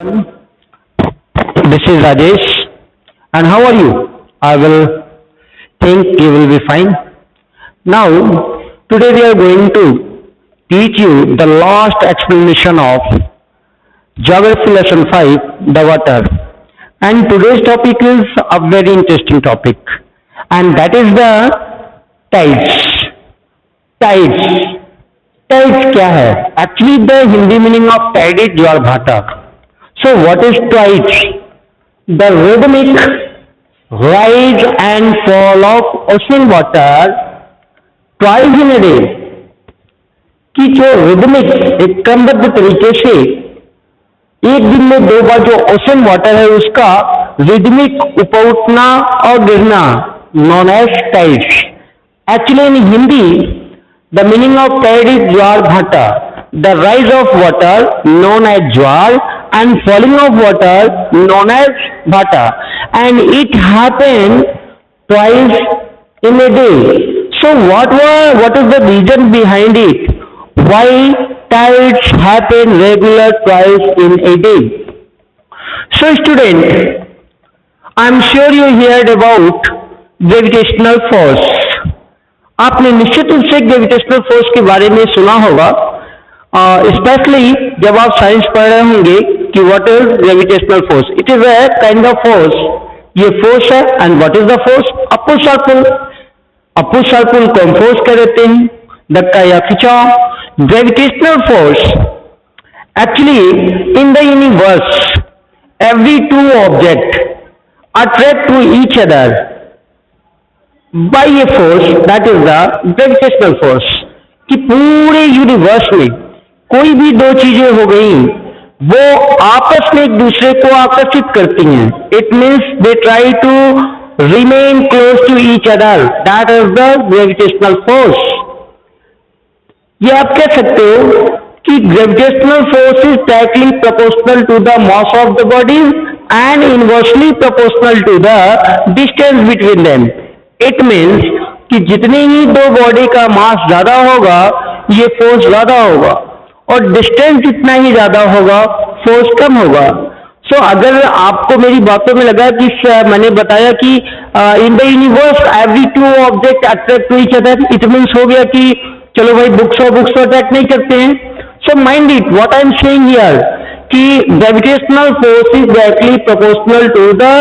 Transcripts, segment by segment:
This is Rajesh. And how are you? I will think you will be fine. Now, today we are going to teach you the last explanation of Geography Lesson 5, the water. And today's topic is a very interesting topic. And that is the tides. Tides. Tides क्या है? Actually, the Hindi meaning of tide is ज्वार भाटा. So what is tides? The rhythmic rise and fall of ocean water twice in a day. कि जो rhythmic एक क्रमबद्ध तरीके से एक दिन में दो बार जो ओशन वाटर है उसका रिदमिक ऊपर उठना और गिरना known as tides. Actually in Hindi the meaning of tide is jwar bhata. The rise of water known as jwar and falling of water known as bhata, and it happened twice in a day. So what is the reason behind it? Why tides happen regular twice in a day? So student, I am sure you heard about gravitational force. आपने निश्चित रूप से gravitational force के बारे में सुना होगा, specially जब आप साइंस पढ़ रहे होंगे कि what is gravitational force. It is a kind of force. ये फोर्स है. And what is the force? A push और पुल. अपुश और पुल को हम फोर्स कह देते हैं, धक्का या खिंचाव. Gravitational force actually in the universe every two object attract to each other by a force that is the gravitational force. कि पूरे यूनिवर्स में कोई भी दो चीजें हो गई वो आपस में एक दूसरे को आकर्षित करती हैं. It means they try to remain close to each other. That is the gravitational force. ये आप कह सकते हो कि gravitational force is directly proportional to the mass of the body and inversely proportional to the distance between them. It means कि जितनी ही दो body का मास ज्यादा होगा ये फोर्स ज्यादा होगा, और डिस्टेंस जितना ही ज्यादा होगा फोर्स कम होगा. सो अगर आपको मेरी बातों में लगा कि मैंने बताया कि in the universe every two object attract to each other, it means हो गया कि चलो भाई बुक्स तो अट्रैक्ट नहीं करते हैं. So mind it what I am saying here कि gravitational force is directly proportional to the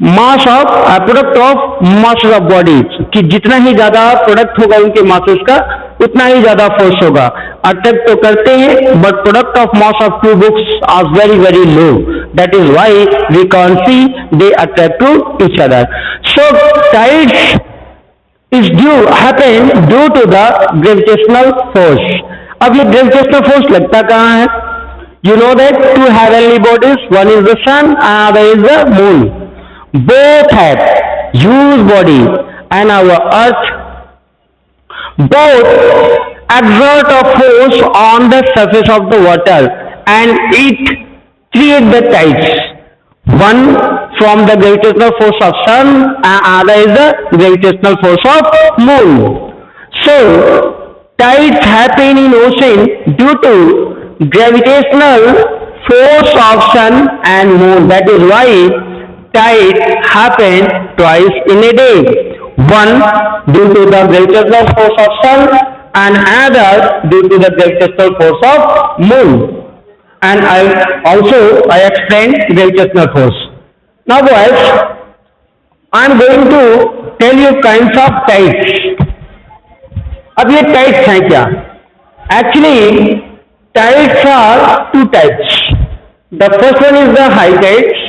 mass of product of masses of bodies. कि जितना ही ज्यादा प्रोडक्ट होगा उनके मासेस का उतना ही ज्यादा फोर्स होगा. अट्रैक्ट तो करते हैं but product of mass of two books are very very low. That is why we can see they attract to each other. So tides is happen due to the gravitational force. अब ये gravitational force लगता कहाँ है? You know that two heavenly bodies, one is the sun other is the moon. Both have huge body and our earth both exert a force on the surface of the water and it create the tides. One from the gravitational force of sun and other is the gravitational force of moon. So tides happen in ocean due to gravitational force of sun and moon. That is why tides happen twice in a day. One due to the gravitational force of sun and another due to the gravitational force of moon. And I explained gravitational force. Now boys, I am going to tell you kinds of tides. अब ये tides हैं क्या? Actually tides are two types. The first one is the high tides.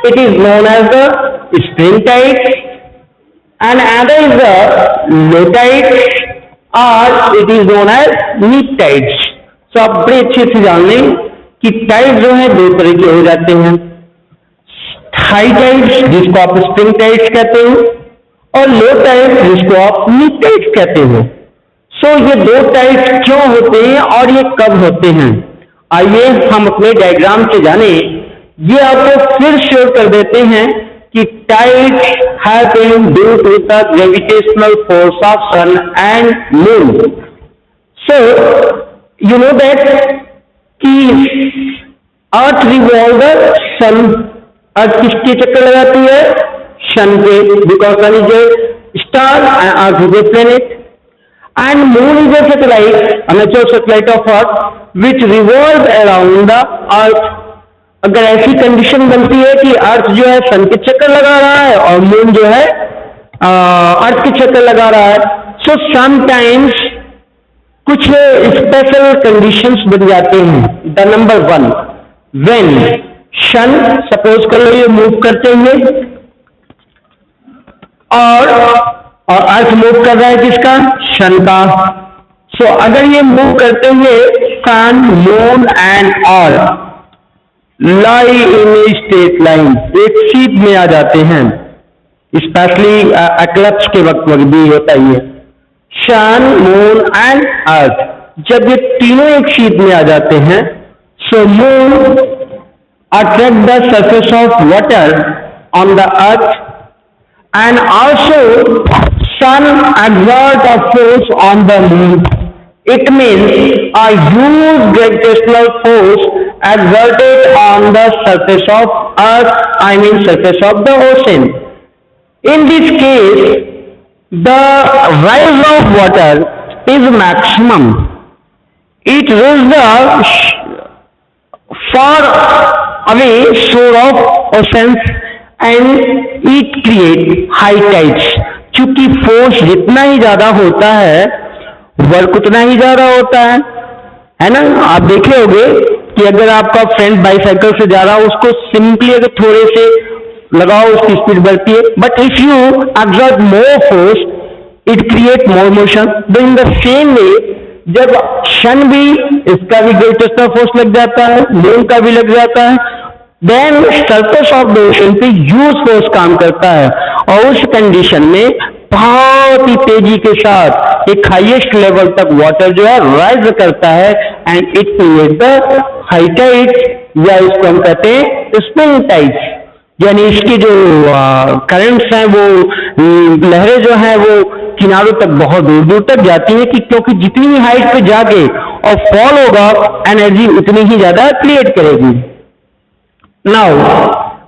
It is known as the spring tides, and another is the low tides, or it is known as neap tides. So आप बड़े अच्छे से जान लें कि tides जो है दो तरह के हो जाते हैं. हाई टाइड्स जिसको आप स्प्रिंग टाइड्स कहते हो, और लो टाइड्स जिसको आप नीप टाइड्स कहते हो. सो ये दो टाइड्स क्यों होते हैं और ये कब होते हैं, आइए हम अपने डायग्राम से जाने. ये आपको फिर शेयर कर देते हैं कि tides happen due to the gravitational force of sun and moon. So you know that कि अर्थ रिवॉल्व द सन, अर्थ किसके चक्कर लगाती है? सन के, because sun is a star and earth is a planet. And moon is a satellite, a natural satellite of earth which revolve around the earth. अगर ऐसी condition बनती है कि अर्थ जो है सन के चक्कर लगा रहा है और मून जो है अर्थ के चक्कर लगा रहा है, सो समटाइम्स कुछ स्पेशल कंडीशंस बन जाते हैं. The number 1, when sun, suppose कर लो ये मूव करते हुए और अर्थ मूव कर रहा है किसका? सन का. सो अगर ये मूव करते हुए sun, moon and earth lie in a straight line, एक शीट में आ जाते हैं, स्पेशली एक्लिप्स के वक्त भी होता ही है. सन, मून एंड अर्थ जब ये तीनों एक शीट में आ जाते हैं, so moon attract the surface of water on the earth and also sun exert a force on the moon. It means a huge gravitational force exerted on the surface of earth, I mean surface of the ocean. In this case, the rise of water is maximum. It reaches the far away shore of oceans and it creates high tides. चूंकि force जितना ही ज्यादा होता है work उतना ही ज्यादा होता है ना. आप देखे होंगे कि अगर आपका फ्रेंड बाइसाइकिल से जा रहा हो, उसको सिंपली अगर थोड़े से लगाओ उसकी स्पीड बढ़ती है, but if you exert more force it create more motion. In the same way जब सन भी, इसका भी ग्रेविटेशनल फोर्स लग जाता है, मून का भी लग जाता है, then surface of the ocean पे ह्यूज फोर्स काम करता है और उस कंडीशन में बहुत ही तेजी के साथ एक हाईएस्ट लेवल तक वाटर जो है राइज करता है and it create the high tides, या इसको हम कहते हैं स्प्रिंग टाइड्स. यानी इसके जो करंट्स हैं, वो लहरें जो हैं वो किनारों तक बहुत दूर दूर तक जाती हैं, कि क्योंकि जितनी ही हाइट पे जाके और फॉल होगा एनर्जी उतनी ही ज्यादा क्रिएट करेगी. नाउ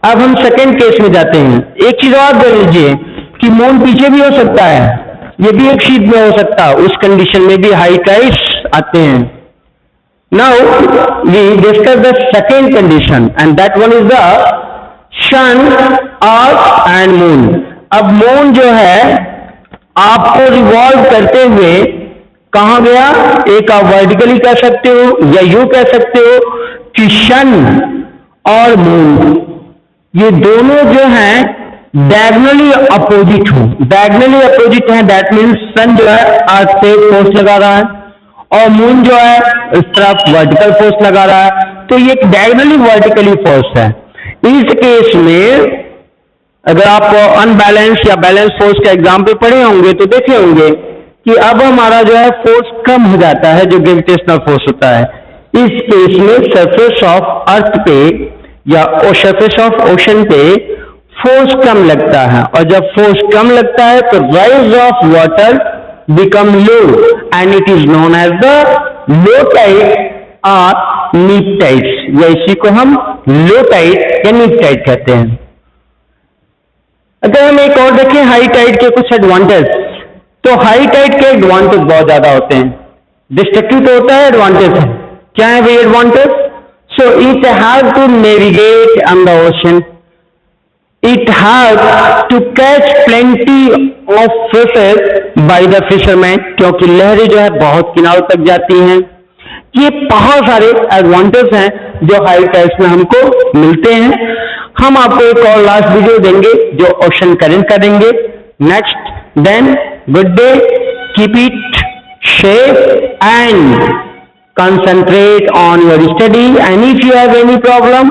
अब हम सेकेंड केस में जाते हैं. एक चीज और देख लीजिए कि मून पीछे भी हो सकता है, ये भी एक शीट में हो सकता है, उस कंडीशन में भी हाई टाइड्स आते हैं. Now we discuss the second condition and that one is the sun, earth and moon. अब मून जो है आपको रिवॉल्व करते हुए कहां गया? एक आप वर्टिकली कह सकते हो या यूं कह सकते हो कि सन और मून ये दोनों जो हैं डायगोनली अपोजिट हो. डायगोनली अपोजिट है, दैट मीन्स सन जो है अर्थ पे फोर्स लगा रहा है और मून जो है इस तरफ वर्टिकल फोर्स लगा रहा है, तो ये एक डायगोनली वर्टिकली फोर्स है. इस केस में अगर आप अनबैलेंस या बैलेंस फोर्स का एग्जाम्पल पढ़े होंगे तो देखे होंगे कि अब हमारा जो है फोर्स कम हो जाता है, जो ग्रेविटेशनल फोर्स होता है. इस केस में सरफेस ऑफ अर्थ पे या सरफेस ऑफ ओशन पे फोर्स कम लगता है, और जब फोर्स कम लगता है तो rise of water become low and it is known as the low tide और नीप टाइड्स, या इसी को हम लो टाइड या नीप टाइड कहते हैं. अगर हम एक और देखें हाई टाइड के कुछ एडवांटेज, तो हाई टाइड के एडवांटेज बहुत ज्यादा होते हैं. डिस्ट्रक्टिव तो होता है, एडवांटेज है. क्या है भाई advantage? So it have to navigate on the ocean, it have to catch plenty of fishes by the fisherman, क्योंकि लहरें जो है बहुत किनारों तक जाती हैं. ये बहुत सारे एडवांटेज हैं जो हाई टाइड्स में हमको मिलते हैं. हम आपको एक और लास्ट वीडियो देंगे जो ओशन करंट का देंगे next. Then good day, keep it safe and concentrate on your study, and if you have any problem,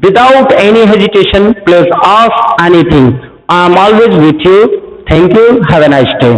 without any hesitation, please ask anything. I am always with you. Thank you. Have a nice day.